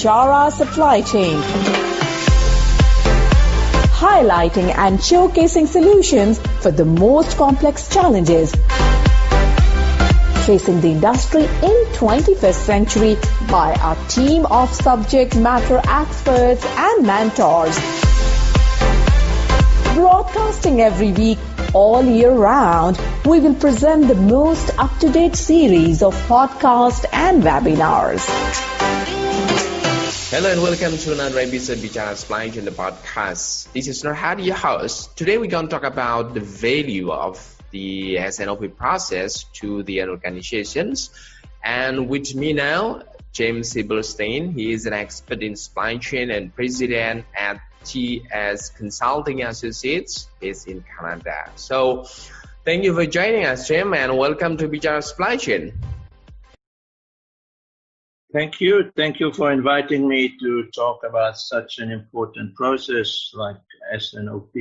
Bichara Supply Chain, highlighting and showcasing solutions for the most complex challenges facing the industry in 21st century by our team of subject matter experts and mentors. Broadcasting every week, all year round, we will present the most up-to-date series of podcasts and webinars. Hello and welcome to another episode of Bichara Supply Chain, the podcast. This is Nurhadi, your host. Today we're going to talk about the value of the S&OP process to the organizations. And with me now, Chaim Silberstein. He is an expert in supply chain and president at TS Consulting Associates based in Canada. So thank you for joining us, Chaim, and welcome to Bichara Supply Chain. Thank you. Thank you for inviting me to talk about such an important process like S&OP.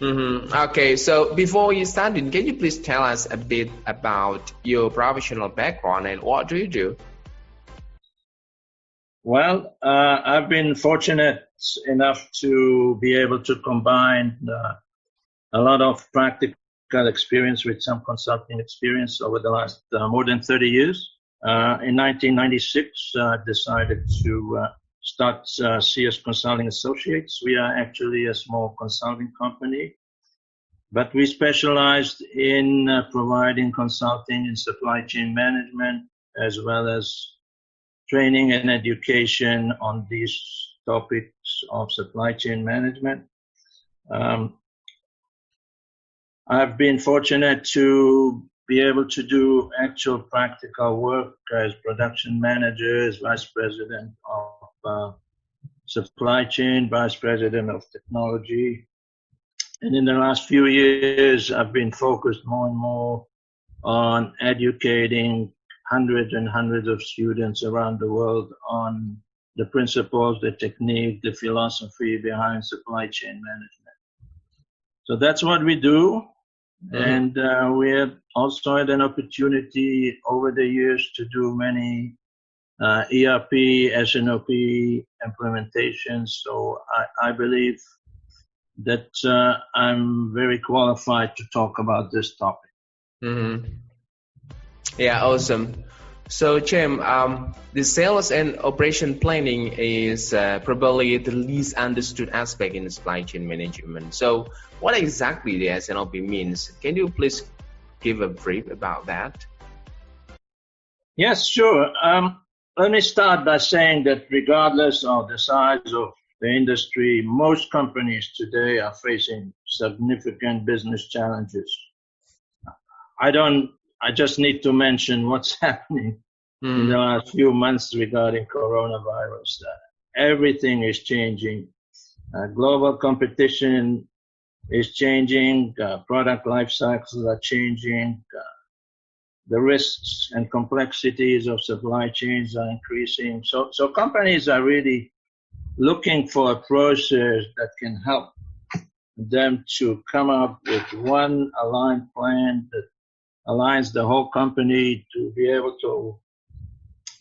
Okay, so before you start, can you please tell us a bit about your professional background and what do you do? Well, I've been fortunate enough to be able to combine a lot of practical experience with some consulting experience over the last more than 30 years. In 1996, I decided to start CS Consulting Associates. We are actually a small consulting company, but we specialized in providing consulting in supply chain management as well as training and education on these topics of supply chain management. I've been fortunate to be able to do actual practical work as production managers, vice president of supply chain, vice president of technology. And in the last few years, I've been focused more and more on educating hundreds and hundreds of students around the world on the principles, the technique, the philosophy behind supply chain management. So that's what we do. And we have also had an opportunity over the years to do many ERP, S&OP implementations. So I believe that I'm very qualified to talk about this topic. Yeah, awesome. So, Chaim, the sales and operation planning is probably the least understood aspect in supply chain management. So, what exactly the S&OP means? Can you please give a brief about that? Yes, sure. Let me start by saying that regardless of the size of the industry, most companies today are facing significant business challenges. I just need to mention what's happening in the last few months regarding coronavirus. Everything is changing. Global competition is changing. Product life cycles are changing. The risks and complexities of supply chains are increasing. So companies are really looking for a process that can help them to come up with one aligned plan that aligns the whole company to be able to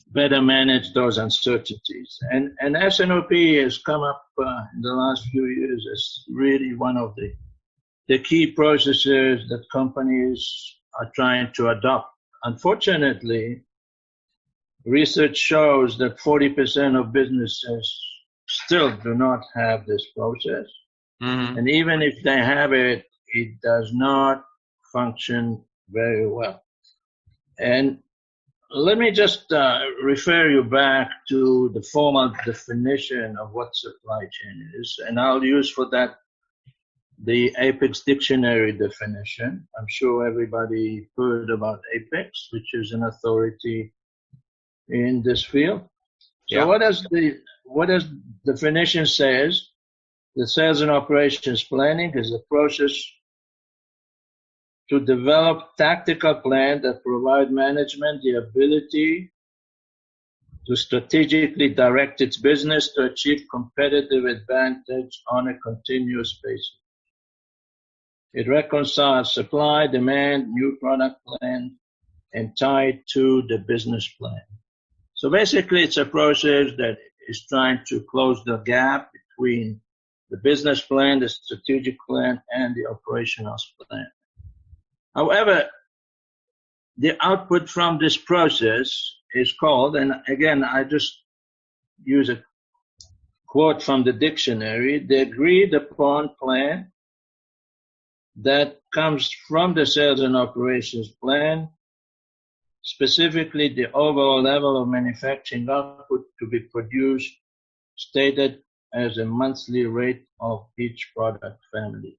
better manage those uncertainties. And S&OP has come up in the last few years as really one of the key processes that companies are trying to adopt. Unfortunately, research shows that 40% of businesses still do not have this process. And even if they have it, it does not function very well. And let me just refer you back to the formal definition of what supply chain is. And I'll use for that the APICS dictionary definition. I'm sure everybody heard about APICS, which is an authority in this field. So what does the definition says? The sales and operations planning is a process to develop tactical plans that provide management the ability to strategically direct its business to achieve competitive advantage on a continuous basis. It reconciles supply, demand, new product plan, and tied to the business plan. So basically, it's a process that is trying to close the gap between the business plan, the strategic plan, and the operational plan. However, the output from this process is called, and again, I just use a quote from the dictionary, the agreed upon plan that comes from the sales and operations plan, specifically the overall level of manufacturing output to be produced, stated as a monthly rate of each product family.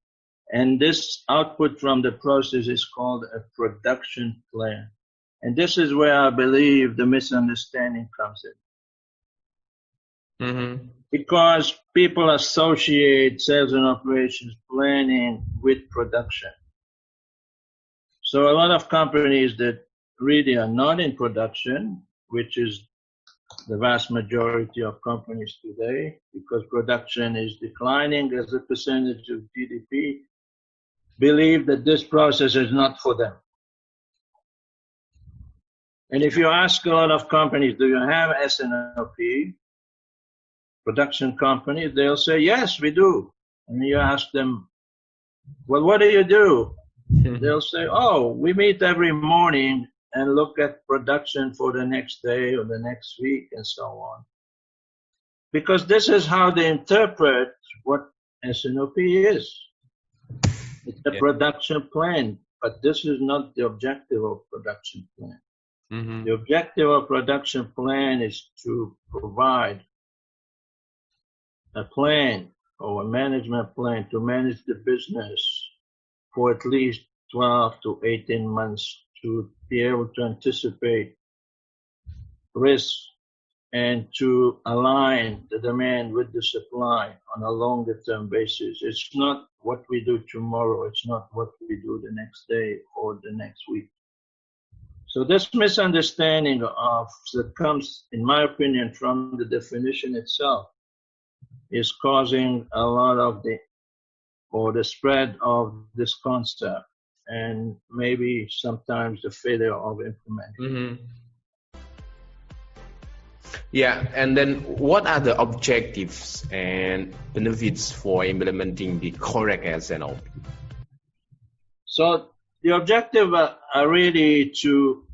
And this output from the process is called a production plan. And this is where I believe the misunderstanding comes in. Mm-hmm. Because people associate sales and operations planning with production. So a lot of companies that really are not in production, which is the vast majority of companies today, because production is declining as a percentage of GDP, believe that this process is not for them. And if you ask a lot of companies, do you have S&OP, production companies, they'll say, yes, we do. And you ask them, well, what do you do? They'll say, oh, we meet every morning and look at production for the next day or the next week and so on. Because this is how they interpret what S&OP is. It's a production plan, but this is not the objective of production plan. Mm-hmm. The objective of production plan is to provide a plan or a management plan to manage the business for at least 12 to 18 months to be able to anticipate risks and to align the demand with the supply on a longer term basis. It's not what we do tomorrow. It's not what we do the next day or the next week. So this misunderstanding that comes, in my opinion, from the definition itself is causing a lot of the spread of this concept and maybe sometimes the failure of implementing. Mm-hmm. Yeah, and then what are the objectives and benefits for implementing the correct S&OP? So the objective are really to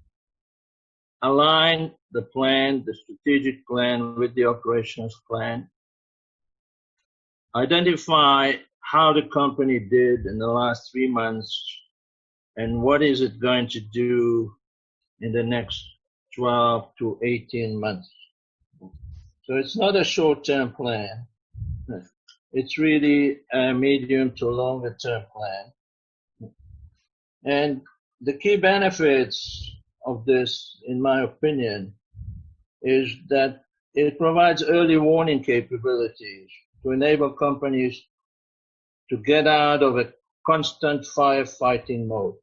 align the plan, the strategic plan with the operations plan, identify how the company did in the last 3 months and what is it going to do in the next 12 to 18 months. So it's not a short-term plan. It's really a medium to longer term plan. And the key benefits of this, in my opinion, is that it provides early warning capabilities to enable companies to get out of a constant firefighting mode.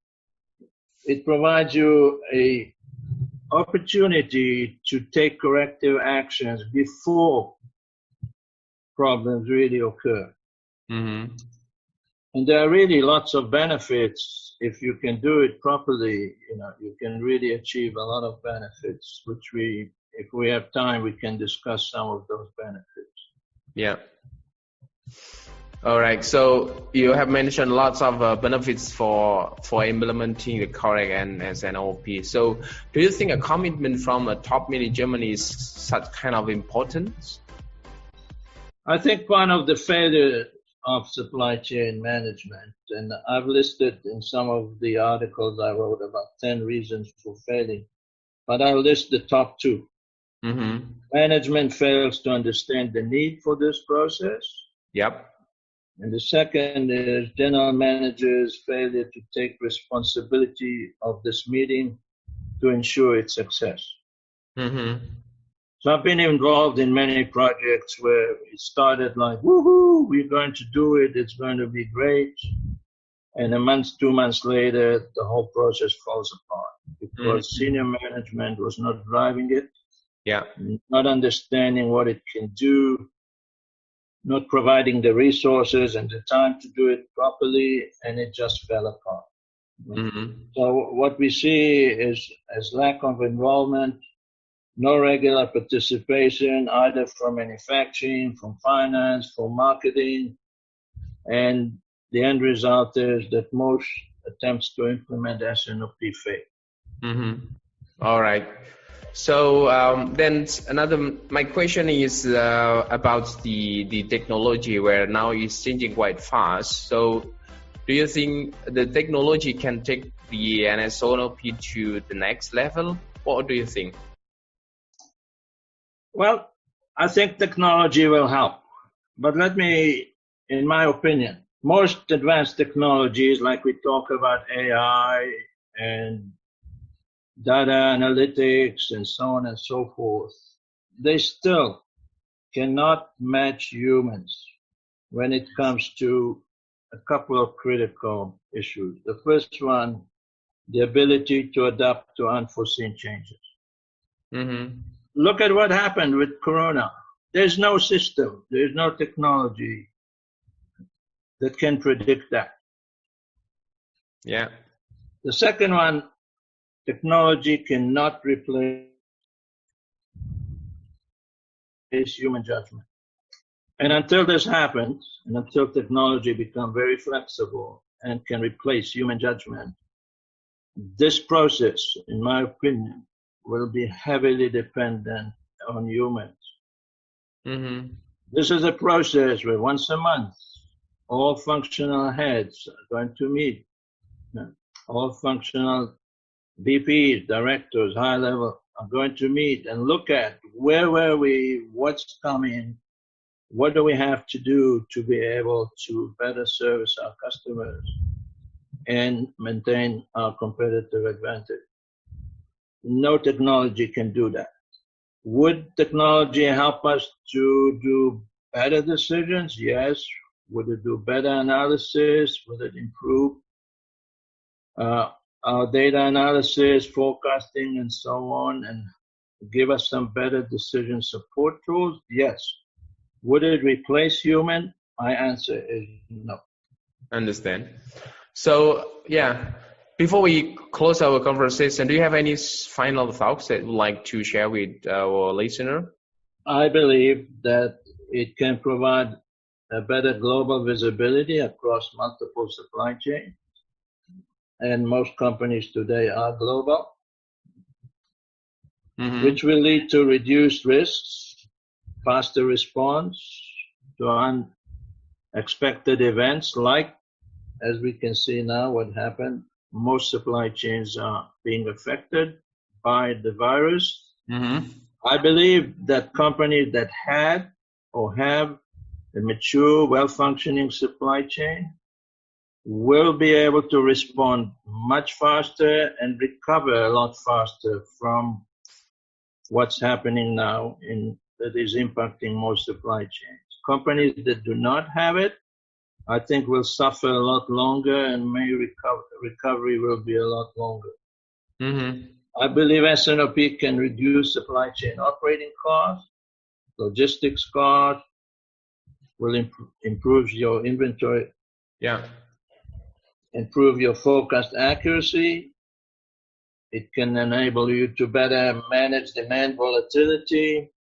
It provides you an opportunity to take corrective actions before problems really occur. Mm-hmm. And there are really lots of benefits if you can do it properly. You can really achieve a lot of benefits, which if we have time, we can discuss some of those benefits. Yeah. All right. So you have mentioned lots of benefits for implementing the correct S&OP. So do you think a commitment from a top management is such kind of importance? I think one of the failures of supply chain management, and I've listed in some of the articles I wrote about 10 reasons for failing, but I'll list the top 2. Mm-hmm. Management fails to understand the need for this process. Yep. And the second is general managers' failure to take responsibility of this meeting to ensure its success. Mm-hmm. So I've been involved in many projects where it started like, woohoo, we're going to do it, it's going to be great. And a month, 2 months later, the whole process falls apart because senior management was not driving it, not understanding what it can do, not providing the resources and the time to do it properly, and it just fell apart. Mm-hmm. So what we see is lack of involvement, no regular participation either from manufacturing, from finance, from marketing, and the end result is that most attempts to implement S&OP fail. Mm-hmm. All right. So then my question is about the technology, where now it's changing quite fast. So do you think the technology can take the S&OP to the next level? What do you think? Well, I think technology will help. But in my opinion, most advanced technologies, like we talk about AI and data analytics and so on and so forth, they still cannot match humans when it comes to a couple of critical issues. The first one, the ability to adapt to unforeseen changes. Mm-hmm. Look at what happened with Corona. There's no system, there's no technology that can predict that. Yeah. The second one, technology cannot replace human judgment. And until this happens, and until technology becomes very flexible and can replace human judgment, this process, in my opinion, will be heavily dependent on humans. Mm-hmm. This is a process where once a month, all functional heads are going to meet. All functional VPs, directors, high level, are going to meet and look at where were we, what's coming, what do we have to do to be able to better service our customers and maintain our competitive advantage. No technology can do that. Would technology help us to do better decisions? Yes. Would it do better analysis? Would it improve our data analysis, forecasting, and so on, and give us some better decision support tools? Yes. Would it replace human? My answer is no. Understand. So, yeah, before we close our conversation, do you have any final thoughts that you'd like to share with our listener? I believe that it can provide a better global visibility across multiple supply chains. And most companies today are global, which will lead to reduced risks, faster response to unexpected events, like, as we can see now, what happened. Most supply chains are being affected by the virus. I believe that companies that had or have a mature, well-functioning supply chain will be able to respond much faster and recover a lot faster from what's happening now that is impacting most supply chains. Companies that do not have it, I think, will suffer a lot longer, and recovery will be a lot longer. I believe S&OP can reduce supply chain operating costs, logistics costs, will improve your inventory. Yeah. Improve your forecast accuracy. It can enable you to better manage demand volatility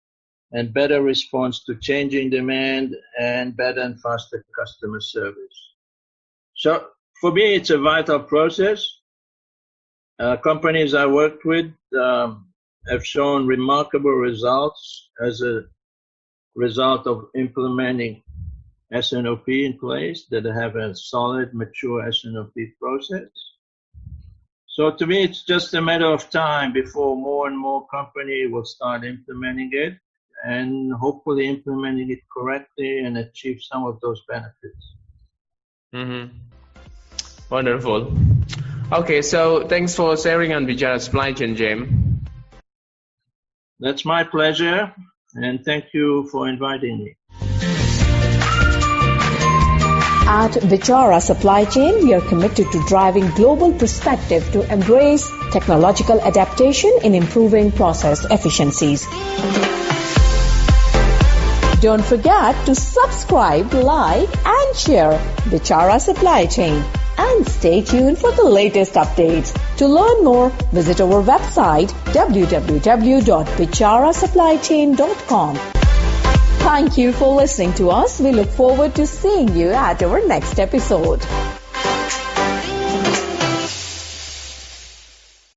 and better response to changing demand and better and faster customer service. So for me, it's a vital process. Companies I worked with have shown remarkable results as a result of implementing S&OP in place, that have a solid, mature S&OP process. So to me, it's just a matter of time before more and more companies will start implementing it, and hopefully implementing it correctly and achieve some of those benefits. Wonderful. Okay, so thanks for sharing on Bicara Supply Chain, Chaim. That's my pleasure, and thank you for inviting me. At Bicara Supply Chain, we are committed to driving global perspective to embrace technological adaptation in improving process efficiencies. Don't forget to subscribe, like, and share Bicara Supply Chain. And stay tuned for the latest updates. To learn more, visit our website www.bicharasupplychain.com. Thank you for listening to us. We look forward to seeing you at our next episode.